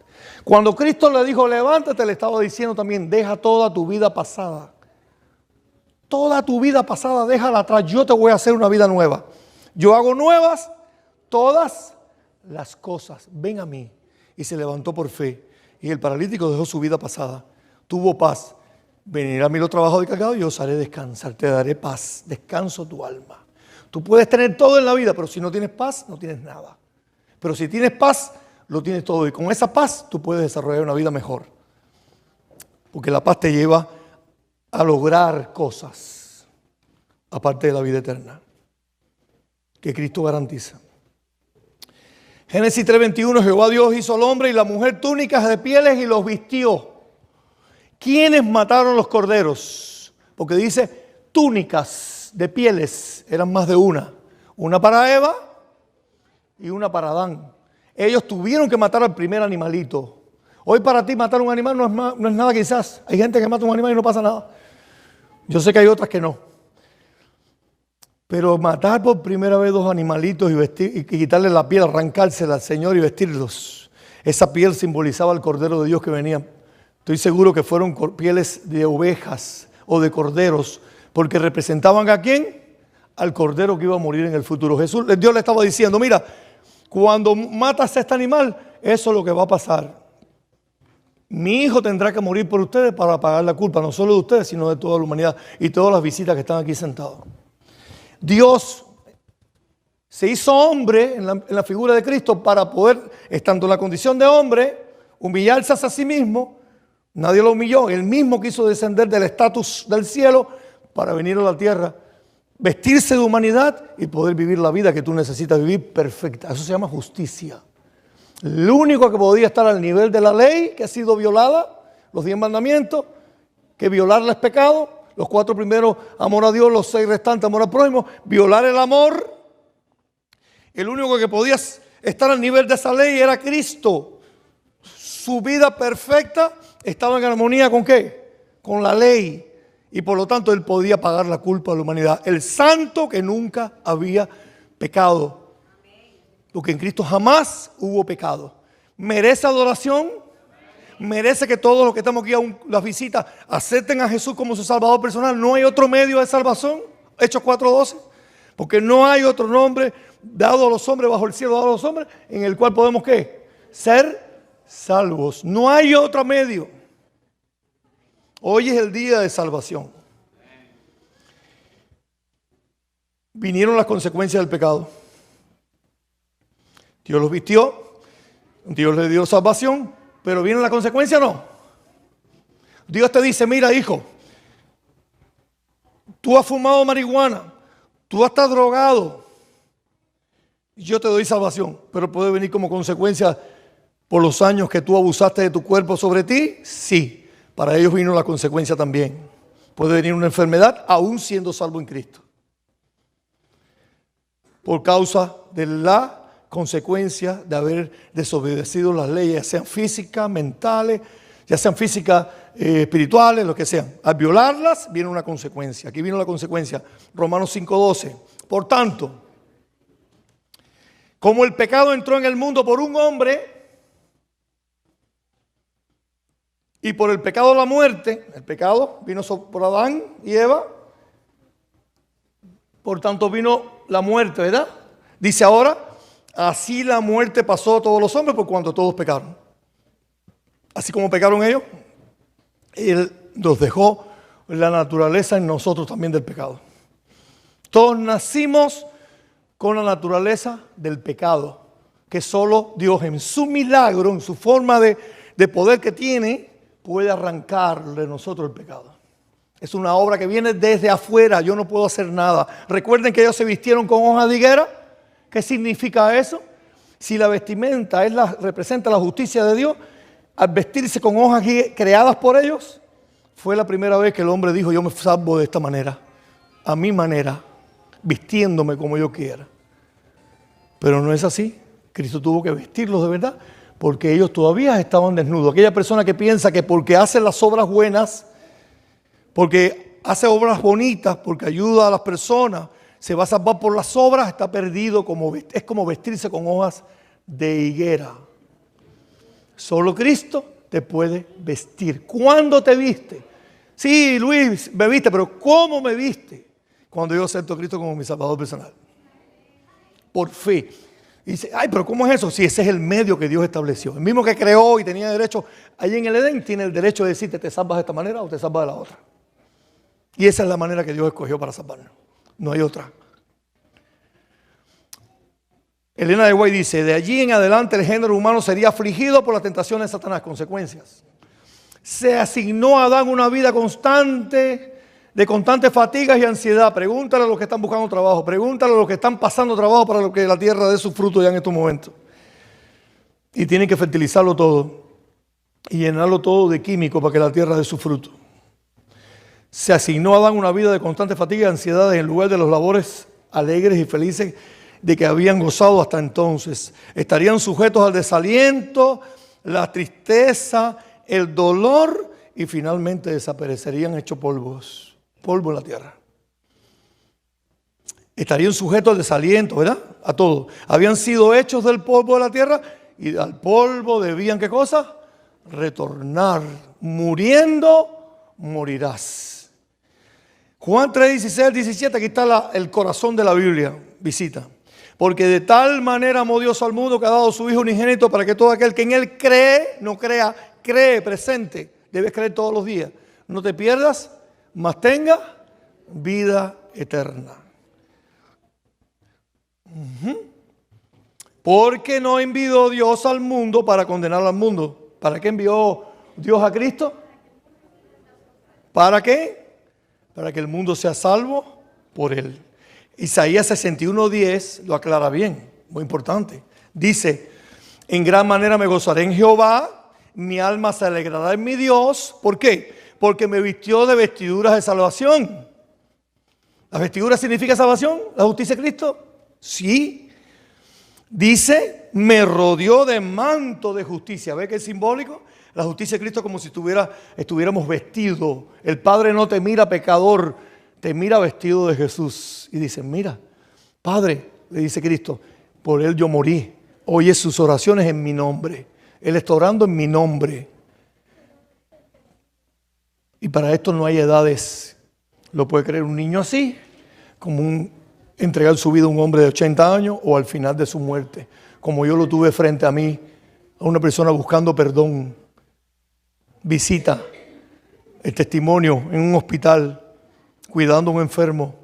Cuando Cristo le dijo, levántate, le estaba diciendo también, deja toda tu vida pasada. Toda tu vida pasada, déjala atrás. Yo te voy a hacer una vida nueva. Yo hago nuevas todas las cosas. Ven a mí. Y se levantó por fe. Y el paralítico dejó su vida pasada. Tuvo paz. Venir a mí los trabajos de cargado y yo os haré descansar. Te daré paz. Descanso tu alma. Tú puedes tener todo en la vida, pero si no tienes paz, no tienes nada. Pero si tienes paz, lo tienes todo. Y con esa paz, tú puedes desarrollar una vida mejor. Porque la paz te lleva a lograr cosas, aparte de la vida eterna, que Cristo garantiza. Génesis 3:21, Jehová Dios hizo al hombre y la mujer túnicas de pieles y los vistió. ¿Quiénes mataron los corderos? Porque dice túnicas de pieles, eran más de una. Una para Eva y una para Adán. Ellos tuvieron que matar al primer animalito. Hoy para ti matar un animal no es nada quizás. Hay gente que mata un animal y no pasa nada. Yo sé que hay otras que no. Pero matar por primera vez dos animalitos y quitarle la piel, arrancársela al Señor y vestirlos. Esa piel simbolizaba el Cordero de Dios que venía. Estoy seguro que fueron pieles de ovejas o de corderos, porque representaban ¿a quién? Al Cordero que iba a morir en el futuro. Dios le estaba diciendo, mira, cuando matas a este animal, eso es lo que va a pasar. Mi hijo tendrá que morir por ustedes para pagar la culpa, no solo de ustedes, sino de toda la humanidad y todas las visitas que están aquí sentados. Dios se hizo hombre en la figura de Cristo para poder, estando en la condición de hombre, humillarse a sí mismo. Nadie lo humilló. Él mismo quiso descender del estatus del cielo para venir a la tierra, vestirse de humanidad y poder vivir la vida que tú necesitas vivir perfecta. Eso se llama justicia. El único que podía estar al nivel de la ley que ha sido violada, los 10 mandamientos, que violarla es pecado, los 4 primeros, amor a Dios, los 6 restantes, amor al prójimo, violar el amor. El único que podía estar al nivel de esa ley era Cristo. Su vida perfecta estaba en armonía ¿con qué? Con la ley. Y por lo tanto él podía pagar la culpa de la humanidad. El santo que nunca había pecado. Porque en Cristo jamás hubo pecado. ¿Merece adoración? ¿Merece que todos los que estamos aquí a las visitas acepten a Jesús como su Salvador personal? ¿No hay otro medio de salvación? Hechos 4:12. Porque no hay otro nombre dado a los hombres, bajo el cielo dado a los hombres, en el cual podemos ¿qué? Ser salvos. No hay otro medio. Hoy es el día de salvación. Vinieron las consecuencias del pecado. Dios los vistió, Dios les dio salvación, pero ¿viene la consecuencia o no? Dios te dice, mira hijo, tú has fumado marihuana, tú estás drogado, yo te doy salvación, pero puede venir como consecuencia por los años que tú abusaste de tu cuerpo sobre ti, sí. Para ellos vino la consecuencia también. Puede venir una enfermedad aún siendo salvo en Cristo. Por causa de la consecuencia de haber desobedecido las leyes, ya sean físicas, mentales, ya sean físicas, espirituales, lo que sean. Al violarlas viene una consecuencia. Aquí vino la consecuencia. Romanos 5:12. Por tanto, como el pecado entró en el mundo por un hombre, y por el pecado la muerte, el pecado vino por Adán y Eva, por tanto vino la muerte, ¿verdad? Dice ahora, así la muerte pasó a todos los hombres por cuanto todos pecaron. Así como pecaron ellos, Él nos dejó la naturaleza en nosotros también del pecado. Todos nacimos con la naturaleza del pecado, que solo Dios en su milagro, en su forma de poder que tiene, puede arrancar de nosotros el pecado. Es una obra que viene desde afuera. Yo no puedo hacer nada. Recuerden que ellos se vistieron con hojas de higuera. ¿Qué significa eso? Si la vestimenta representa la justicia de Dios, al vestirse con hojas creadas por ellos, fue la primera vez que el hombre dijo: yo me salvo de esta manera, a mi manera, vistiéndome como yo quiera. Pero no es así. Cristo tuvo que vestirlos de verdad, porque ellos todavía estaban desnudos. Aquella persona que piensa que porque hace las obras buenas, porque hace obras bonitas, porque ayuda a las personas, se va a salvar por las obras, está perdido. Es como vestirse con hojas de higuera. Solo Cristo te puede vestir. ¿Cuándo te viste? Sí, Luis, me viste, pero ¿cómo me viste? Cuando yo acepto a Cristo como mi Salvador personal. Por fe. Y dice: ay, pero ¿cómo es eso? Si ese es el medio que Dios estableció. El mismo que creó y tenía derecho, allí en el Edén, tiene el derecho de decirte: te salvas de esta manera o te salvas de la otra. Y esa es la manera que Dios escogió para salvarnos. No hay otra. Elena de White dice: de allí en adelante el género humano sería afligido por las tentaciones de Satanás. Consecuencias. Se asignó a Adán una vida constante, de constantes fatigas y ansiedad. Pregúntale a los que están buscando trabajo, pregúntale a los que están pasando trabajo para que la tierra dé su fruto ya en estos momentos. Y tienen que fertilizarlo todo y llenarlo todo de químicos para que la tierra dé su fruto. Se asignó a Adán una vida de constante fatiga y ansiedad en lugar de los labores alegres y felices de que habían gozado hasta entonces. Estarían sujetos al desaliento, la tristeza, el dolor, y finalmente desaparecerían hechos polvos, polvo en la tierra. Estarían sujetos al desaliento, ¿verdad? A todo. Habían sido hechos del polvo de la tierra y al polvo debían, ¿qué cosa? Retornar. Muriendo, morirás. Juan 3, 16 al 17, aquí está el corazón de la Biblia. Visita. Porque de tal manera amó Dios al mundo que ha dado su Hijo unigénito para que todo aquel que en Él cree, no crea, cree, presente. Debes creer todos los días. No te pierdas, mas tenga vida eterna. Porque no envió Dios al mundo para condenar al mundo. ¿Para qué envió Dios a Cristo? ¿Para qué? Para que el mundo sea salvo por Él. Isaías 61:10 lo aclara bien, muy importante. Dice: en gran manera me gozaré en Jehová, mi alma se alegrará en mi Dios. ¿Por qué? Porque me vistió de vestiduras de salvación. ¿La vestidura significa salvación? ¿La justicia de Cristo? Sí. Dice: me rodeó de manto de justicia. ¿Ve que es simbólico? La justicia de Cristo es como si estuviéramos vestidos. El Padre no te mira pecador, te mira vestido de Jesús. Y dice: mira, Padre, le dice Cristo, por Él yo morí. Oye sus oraciones en mi nombre. Él está orando en mi nombre. Y para esto no hay edades. Lo puede creer un niño así, como entregar su vida a un hombre de 80 años o al final de su muerte. Como yo lo tuve frente a mí, a una persona buscando perdón. Visita el testimonio en un hospital, cuidando a un enfermo.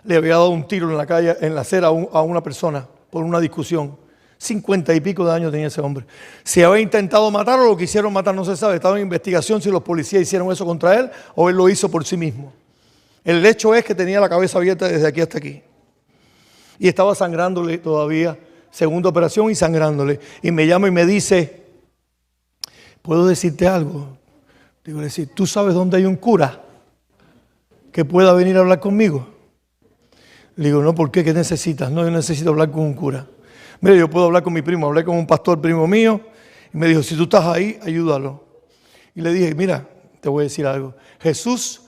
Le había dado un tiro en la calle, en la acera a una persona por una discusión. 50 y pico de años tenía ese hombre. Si había intentado matarlo o lo quisieron matar, no se sabe. Estaba en investigación si los policías hicieron eso contra él o él lo hizo por sí mismo. El hecho es que tenía la cabeza abierta desde aquí hasta aquí. Y estaba sangrándole todavía, segunda operación y sangrándole. Y me llama y me dice: ¿puedo decirte algo? Digo, ¿tú sabes dónde hay un cura que pueda venir a hablar conmigo? Le digo: no, ¿por qué? ¿Qué necesitas? No, yo necesito hablar con un cura. Mira, yo puedo hablar con mi primo. Hablé con un pastor primo mío y me dijo: si tú estás ahí, ayúdalo. Y le dije: mira, te voy a decir algo. Jesús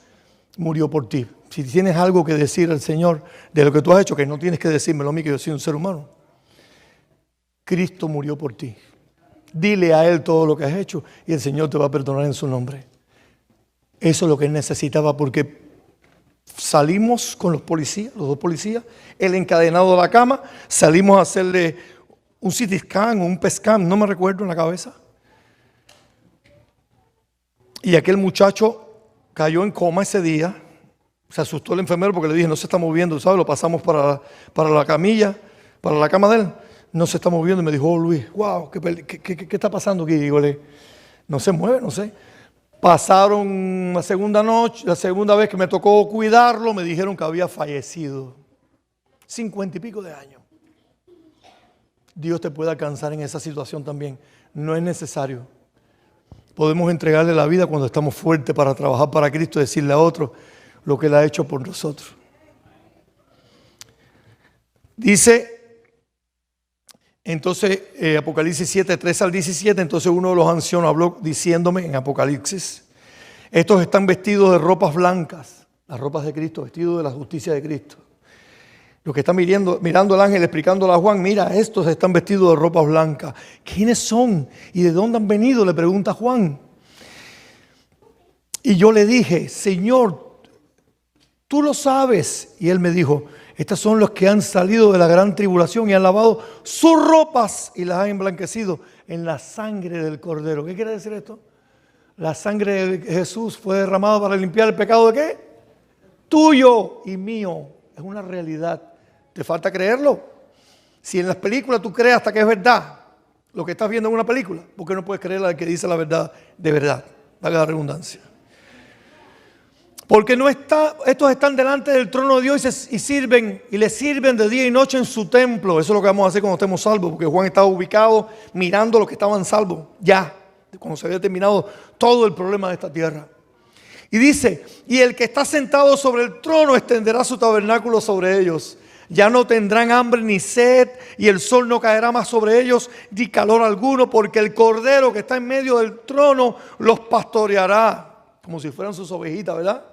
murió por ti. Si tienes algo que decir al Señor de lo que tú has hecho, que no tienes que decírmelo a mí, que yo soy un ser humano. Cristo murió por ti. Dile a Él todo lo que has hecho y el Señor te va a perdonar en su nombre. Eso es lo que Él necesitaba, porque salimos con los policías, los dos policías, Él encadenado a la cama, salimos a hacerle un CT scan o un PET scan, no me recuerdo, en la cabeza. Y aquel muchacho cayó en coma ese día. Se asustó el enfermero porque le dije: no se está moviendo, ¿sabes? Lo pasamos para la camilla, para la cama de él. No se está moviendo. Y me dijo: oh, Luis, wow, ¿qué está pasando aquí? Y digo, no se mueve, no sé. Pasaron la segunda noche, la segunda vez que me tocó cuidarlo, me dijeron que había fallecido. 50 y pico de años. Dios te puede alcanzar en esa situación también. No es necesario. Podemos entregarle la vida cuando estamos fuertes para trabajar para Cristo y decirle a otro lo que Él ha hecho por nosotros. Dice, entonces, Apocalipsis 7, 3 al 17, entonces uno de los ancianos habló diciéndome en Apocalipsis, estos están vestidos de ropas blancas, las ropas de Cristo, vestidos de la justicia de Cristo. Los que están mirando al ángel, explicándole a Juan, mira, estos están vestidos de ropas blancas. ¿Quiénes son? ¿Y de dónde han venido? Le pregunta Juan. Y yo le dije, Señor, tú lo sabes. Y él me dijo, estos son los que han salido de la gran tribulación y han lavado sus ropas y las han emblanquecido en la sangre del Cordero. ¿Qué quiere decir esto? La sangre de Jesús fue derramada para limpiar el pecado ¿de qué? Tuyo y mío. Es una realidad. ¿Te falta creerlo? Si en las películas tú crees hasta que es verdad lo que estás viendo en una película, ¿por qué no puedes creer al que dice la verdad de verdad? Valga la redundancia. Porque estos están delante del trono de Dios y sirven y le sirven de día y noche en su templo. Eso es lo que vamos a hacer cuando estemos salvos, porque Juan estaba ubicado mirando a los que estaban salvos, ya, cuando se había terminado todo el problema de esta tierra. Y dice, y el que está sentado sobre el trono extenderá su tabernáculo sobre ellos. Ya no tendrán hambre ni sed, y el sol no caerá más sobre ellos, ni calor alguno, porque el Cordero que está en medio del trono los pastoreará, como si fueran sus ovejitas, ¿verdad?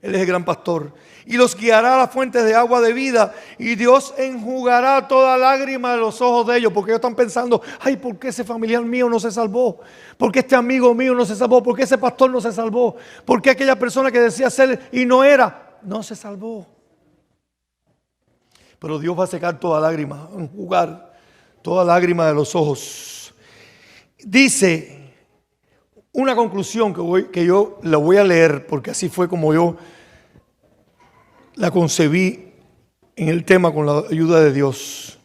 Él es el gran pastor. Y los guiará a las fuentes de agua de vida, y Dios enjugará toda lágrima de los ojos de ellos, porque ellos están pensando, ay, ¿por qué ese familiar mío no se salvó? ¿Por qué este amigo mío no se salvó? ¿Por qué ese pastor no se salvó? ¿Por qué aquella persona que decía ser y no era, no se salvó? Pero Dios va a secar toda lágrima, enjugar toda lágrima de los ojos. Dice una conclusión que yo la voy a leer, porque así fue como yo la concebí en el tema con la ayuda de Dios.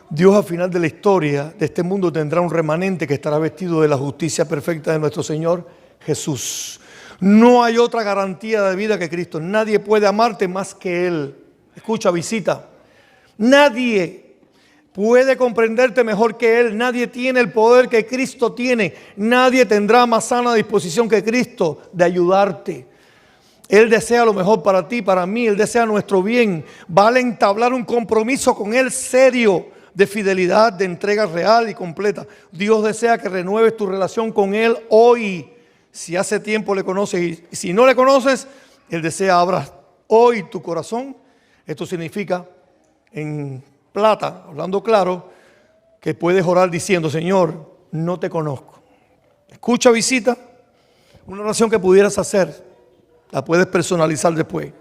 Dios al final de la historia de este mundo tendrá un remanente que estará vestido de la justicia perfecta de nuestro Señor Jesús. No hay otra garantía de vida que Cristo. Nadie puede amarte más que Él. Escucha, visita. Nadie puede comprenderte mejor que Él. Nadie tiene el poder que Cristo tiene. Nadie tendrá más sana disposición que Cristo de ayudarte. Él desea lo mejor para ti, para mí. Él desea nuestro bien. Vale entablar un compromiso con Él serio, de fidelidad, de entrega real y completa. Dios desea que renueves tu relación con Él hoy. Si hace tiempo le conoces y si no le conoces, Él desea abras hoy tu corazón. Esto significa en plata, hablando claro, que puedes orar diciendo, Señor, no te conozco. Escucha, visita, una oración que pudieras hacer, la puedes personalizar después.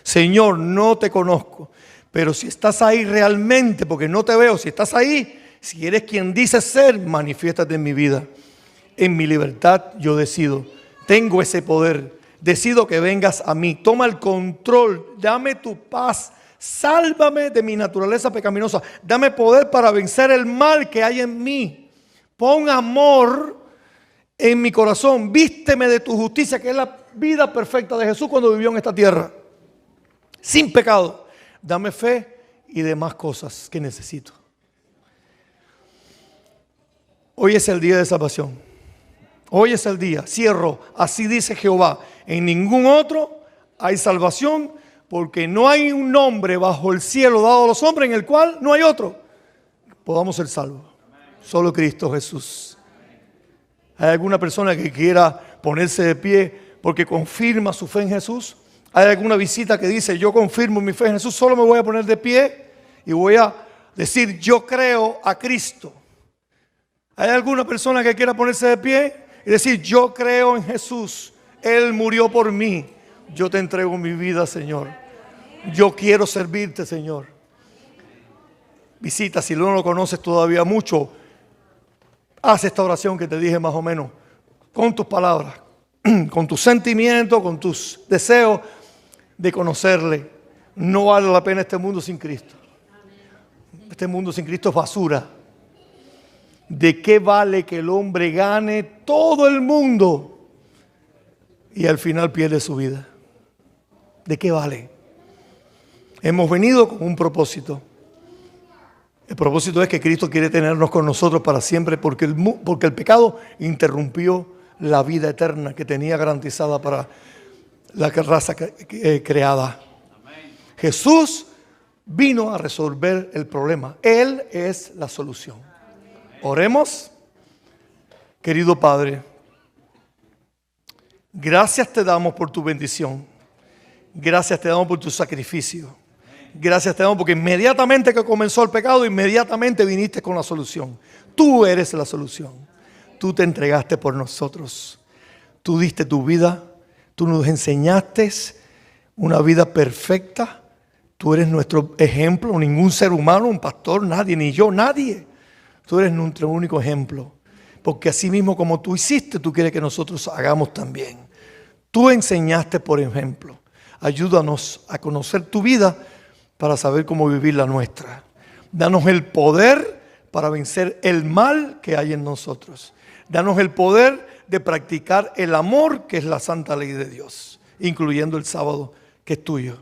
Señor, no te conozco, pero si estás ahí realmente, porque no te veo, si estás ahí, si eres quien dices ser, manifiéstate en mi vida. En mi libertad yo decido, tengo ese poder, decido que vengas a mí, toma el control, dame tu paz. Sálvame de mi naturaleza pecaminosa. Dame poder para vencer el mal que hay en mí. Pon amor en mi corazón. Vísteme de tu justicia, que es la vida perfecta de Jesús cuando vivió en esta tierra. Sin pecado. Dame fe y demás cosas que necesito. Hoy es el día de salvación. Hoy es el día. Cierro. Así dice Jehová. En ningún otro hay salvación, porque no hay un nombre bajo el cielo dado a los hombres en el cual no hay otro podamos ser salvos. Solo Cristo Jesús. ¿Hay alguna persona que quiera ponerse de pie porque confirma su fe en Jesús? ¿Hay alguna visita que dice, yo confirmo mi fe en Jesús, solo me voy a poner de pie y voy a decir, yo creo a Cristo? ¿Hay alguna persona que quiera ponerse de pie y decir, yo creo en Jesús, Él murió por mí, yo te entrego mi vida, Señor? Yo quiero servirte, Señor. Visita, si no lo conoces todavía mucho, haz esta oración que te dije más o menos, con tus palabras, con tus sentimientos, con tus deseos de conocerle. No vale la pena este mundo sin Cristo. Este mundo sin Cristo es basura. ¿De qué vale que el hombre gane todo el mundo y al final pierde su vida. ¿De qué vale? Hemos venido con un propósito. El propósito es que Cristo quiere tenernos con nosotros para siempre porque el pecado interrumpió la vida eterna que tenía garantizada para la raza creada. Jesús vino a resolver el problema. Él es la solución. Oremos. Querido Padre, gracias te damos por tu bendición. Gracias te damos por tu sacrificio. Gracias te damos porque inmediatamente que comenzó el pecado, inmediatamente viniste con la solución. Tú eres la solución. Tú te entregaste por nosotros. Tú diste tu vida. Tú nos enseñaste una vida perfecta. Tú eres nuestro ejemplo. Ningún ser humano, un pastor, nadie, ni yo, nadie. Tú eres nuestro único ejemplo. Porque así mismo como tú hiciste, tú quieres que nosotros hagamos también. Tú enseñaste por ejemplo. Ayúdanos a conocer tu vida para saber cómo vivir la nuestra. Danos el poder para vencer el mal que hay en nosotros. Danos el poder de practicar el amor que es la santa ley de Dios, incluyendo el sábado que es tuyo.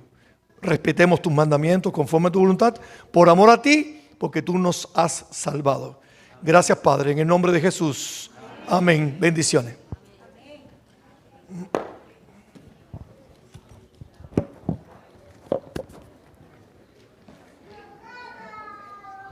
Respetemos tus mandamientos conforme a tu voluntad, por amor a ti, porque tú nos has salvado. Gracias, Padre, en el nombre de Jesús. Amén. Bendiciones.